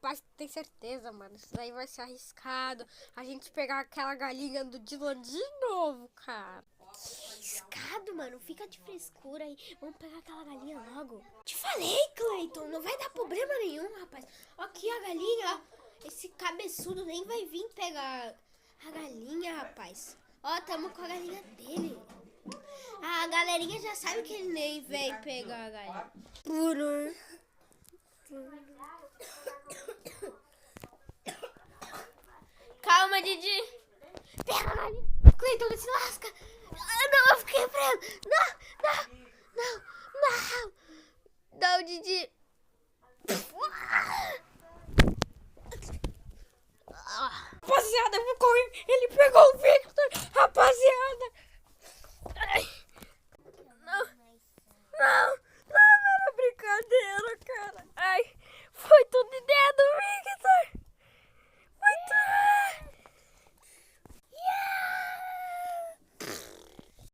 Rapaz, tem certeza, mano. Isso daí vai ser arriscado. A gente pegar aquela galinha do Dylan de novo, cara. Que arriscado, mano. Fica de frescura aí. Vamos pegar aquela galinha logo. Te falei, Cleiton. Não vai dar problema nenhum, rapaz. Ó aqui a galinha, ó. Esse cabeçudo nem vai vir pegar a galinha, rapaz. Ó, tamo com a galinha dele. A galerinha já sabe que ele nem veio pegar a galinha. Calma, Didi. Pega a galinha. Cleiton, não se lasca. Ah, não, eu fiquei preso. Não, Didi. Rapaziada, eu vou correr. Ele pegou o